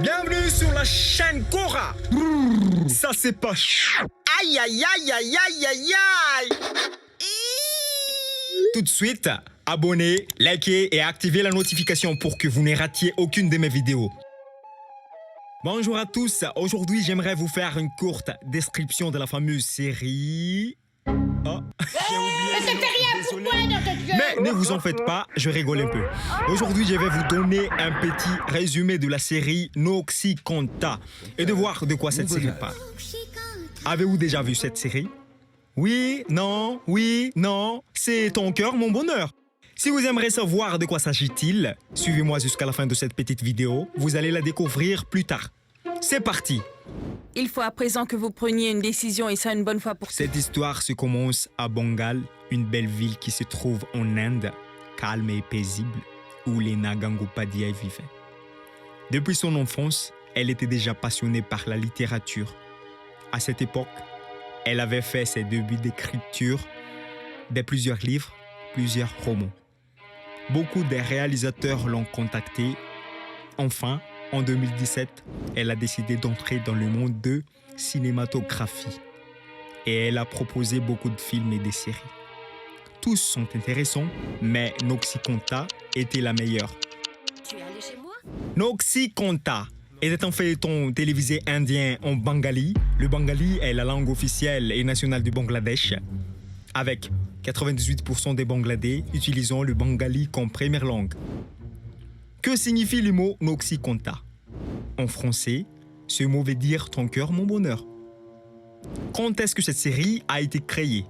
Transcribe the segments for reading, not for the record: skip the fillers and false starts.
Bienvenue sur la chaîne Cora. Ça c'est pas aïe aïe aïe aïe aïe aïe aïe. Tout de suite, abonnez, likez et activez la notification pour que vous ne ratiez aucune de mes vidéos. Bonjour à tous, aujourd'hui j'aimerais vous faire une courte description de la fameuse série... Oh, j'ai oublié le nom, désolé. Mais ne vous en faites pas, je rigole un peu. Aujourd'hui, je vais vous donner un petit résumé de la série Noxyconta et de voir de quoi cette série parle. Avez-vous déjà vu cette série? Oui, non, c'est ton cœur, mon bonheur. Si vous aimeriez savoir de quoi s'agit-il, suivez-moi jusqu'à la fin de cette petite vidéo. Vous allez la découvrir plus tard. C'est parti! Il faut à présent que vous preniez une décision et ça une bonne fois pour toutes. Cette histoire se commence à Bengal, une belle ville qui se trouve en Inde, calme et paisible, où Lena Gangopadhyay vivait. Depuis son enfance, elle était déjà passionnée par la littérature. À cette époque, elle avait fait ses débuts d'écriture de plusieurs livres, plusieurs romans. Beaucoup de réalisateurs l'ont contactée. Enfin, en 2017, elle a décidé d'entrer dans le monde de cinématographie. Et elle a proposé beaucoup de films et de séries. Tous sont intéressants, mais Noxyconta était la meilleure. Tu es allé chez moi? Noxyconta était un feuilleton télévisé indien en bengali. Le bengali est la langue officielle et nationale du Bangladesh, avec 98% des Bangladais utilisant le bengali comme première langue. Que signifie le mot Noxyconta? En français, ce mot veut dire « ton cœur, mon bonheur ». Quand est-ce que cette série a été créée?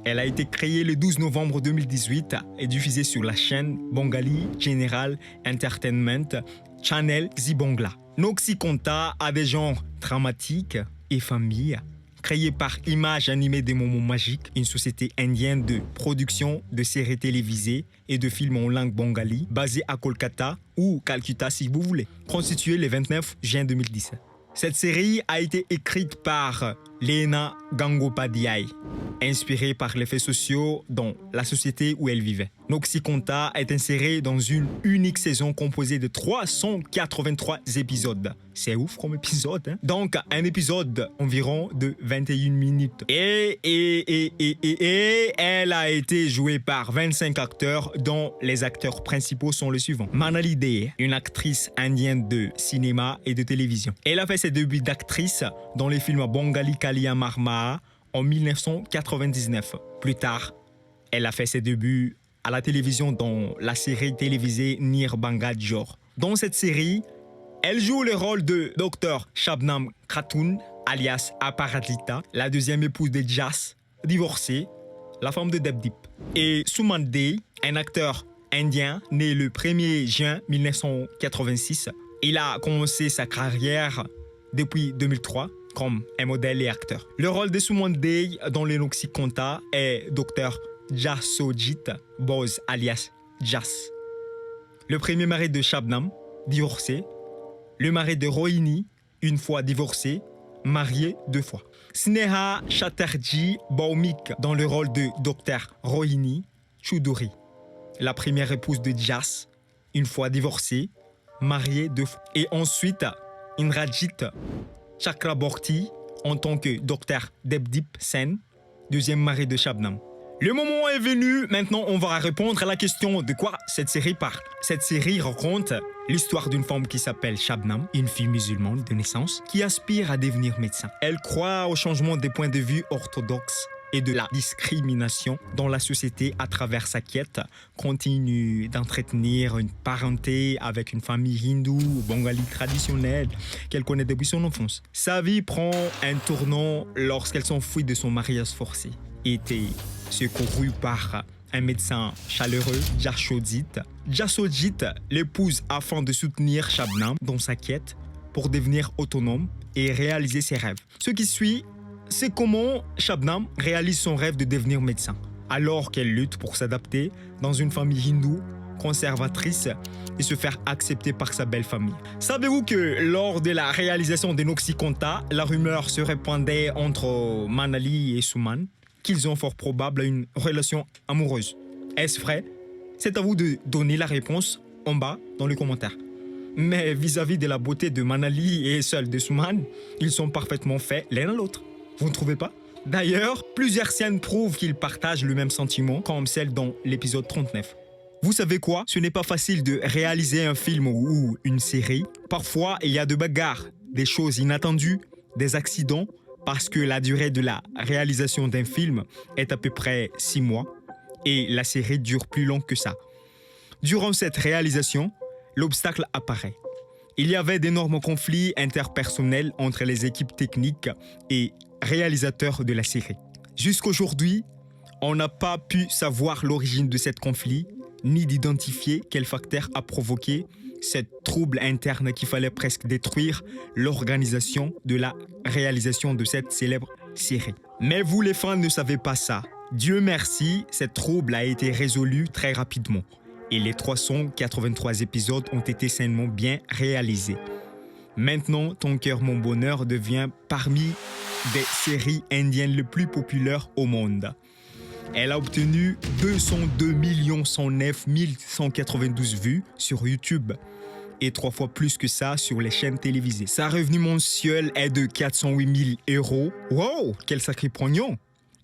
Elle a été créée le 12 novembre 2018 et diffusée sur la chaîne Bengali General Entertainment Channel Zee Bangla. Noxyconta a des genres dramatiques et famille. Créé par Image Animée des Moments Magiques, une société indienne de production de séries télévisées et de films en langue bengali, basée à Kolkata ou Calcutta si vous voulez, constituée le 29 juin 2017. Cette série a été écrite par Lena Gangopadhyay, inspirée par les faits sociaux dans la société où elle vivait. Noxyconta est insérée dans une unique saison composée de 383 épisodes. C'est ouf comme épisode, hein? Donc, un épisode environ de 21 minutes. Et elle a été jouée par 25 acteurs, dont les acteurs principaux sont les suivants. Manali Dey, une actrice indienne de cinéma et de télévision. Elle a fait ses débuts d'actrice dans les films Bengali Kalia Marma en 1999. Plus tard, elle a fait ses débuts à la télévision dans la série télévisée Nirbanga Jor. Dans cette série, elle joue le rôle de Dr Shabnam Khatun, alias Aparajita, la deuxième épouse de Jas, divorcée, la femme de Debdeep. Et Suman Dey, un acteur indien né le 1er juin 1986. Il a commencé sa carrière depuis 2003 comme un modèle et acteur. Le rôle de Suman Dey dans le Noxyconta est Dr Jasojit Bose, alias Jas. Le premier mari de Shabnam, divorcé. Le mari de Rohini, une fois divorcé, marié 2 fois. Sneha Chatterjee Bhaumik dans le rôle de Dr Rohini Choudhury. La première épouse de Jas, une fois divorcée, mariée 2 fois. Et ensuite, Indrajit Chakraborty en tant que Dr Debdeep Sen, deuxième mari de Shabnam. Le moment est venu, maintenant on va répondre à la question de quoi cette série parle. Cette série raconte l'histoire d'une femme qui s'appelle Shabnam, une fille musulmane de naissance, qui aspire à devenir médecin. Elle croit au changement des points de vue orthodoxes et de la discrimination dans la société à travers sa quête, continue d'entretenir une parenté avec une famille hindoue ou bengali traditionnelle qu'elle connaît depuis son enfance. Sa vie prend un tournant lorsqu'elle s'enfuit de son mariage forcé. Était secourue par un médecin chaleureux, Jasojit. Jasojit l'épouse afin de soutenir Shabnam dans sa quête pour devenir autonome et réaliser ses rêves. Ce qui suit, c'est comment Shabnam réalise son rêve de devenir médecin, alors qu'elle lutte pour s'adapter dans une famille hindoue conservatrice et se faire accepter par sa belle famille. Savez-vous que lors de la réalisation de Noxyconta, la rumeur se répandait entre Manali et Suman qu'ils ont fort probable une relation amoureuse. Est-ce vrai? C'est à vous de donner la réponse en bas dans les commentaires. Mais vis-à-vis de la beauté de Manali et celle de Suman, ils sont parfaitement faits l'un à l'autre. Vous ne trouvez pas? D'ailleurs, plusieurs scènes prouvent qu'ils partagent le même sentiment, comme celle dans l'épisode 39. Vous savez quoi? Ce n'est pas facile de réaliser un film ou une série. Parfois, il y a de bagarres, des choses inattendues, des accidents, parce que la durée de la réalisation d'un film est à peu près 6 mois et la série dure plus long que ça. Durant cette réalisation, l'obstacle apparaît. Il y avait d'énormes conflits interpersonnels entre les équipes techniques et réalisateurs de la série. Jusqu'aujourd'hui, on n'a pas pu savoir l'origine de ce conflit, ni d'identifier quel facteur a provoqué cette trouble interne qui fallait presque détruire l'organisation de la réalisation de cette célèbre série. Mais vous les fans ne savez pas ça. Dieu merci, cette trouble a été résolue très rapidement et les 383 épisodes ont été sainement bien réalisés. Maintenant, Ton cœur, mon bonheur devient parmi des séries indiennes les plus populaires au monde. Elle a obtenu 202 109 192 vues sur YouTube et 3 fois plus que ça sur les chaînes télévisées. Sa revenu mensuel est de 408 000 €. Wow, quel sacré pognon!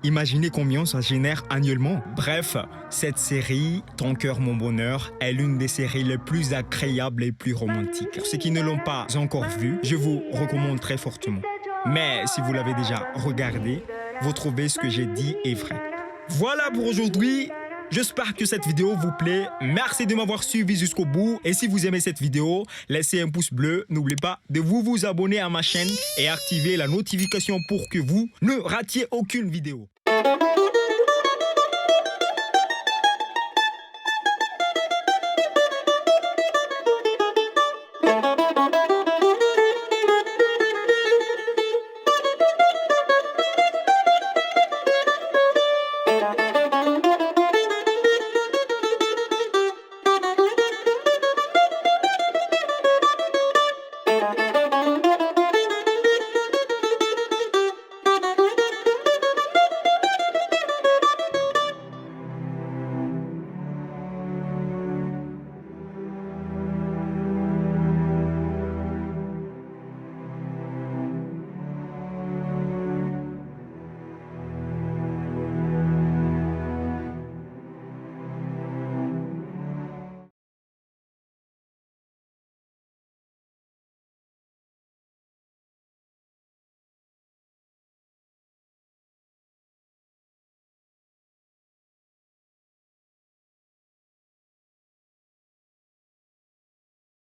Imaginez combien ça génère annuellement. Bref, cette série, Ton cœur, mon bonheur, est l'une des séries les plus agréables et les plus romantiques. Pour ceux qui ne l'ont pas encore vue, je vous recommande très fortement. Mais si vous l'avez déjà regardé, vous trouvez ce que j'ai dit est vrai. Voilà pour aujourd'hui. J'espère que cette vidéo vous plaît. Merci de m'avoir suivi jusqu'au bout. Et si vous aimez cette vidéo, laissez un pouce bleu. N'oubliez pas de vous abonner à ma chaîne et activer la notification pour que vous ne ratiez aucune vidéo.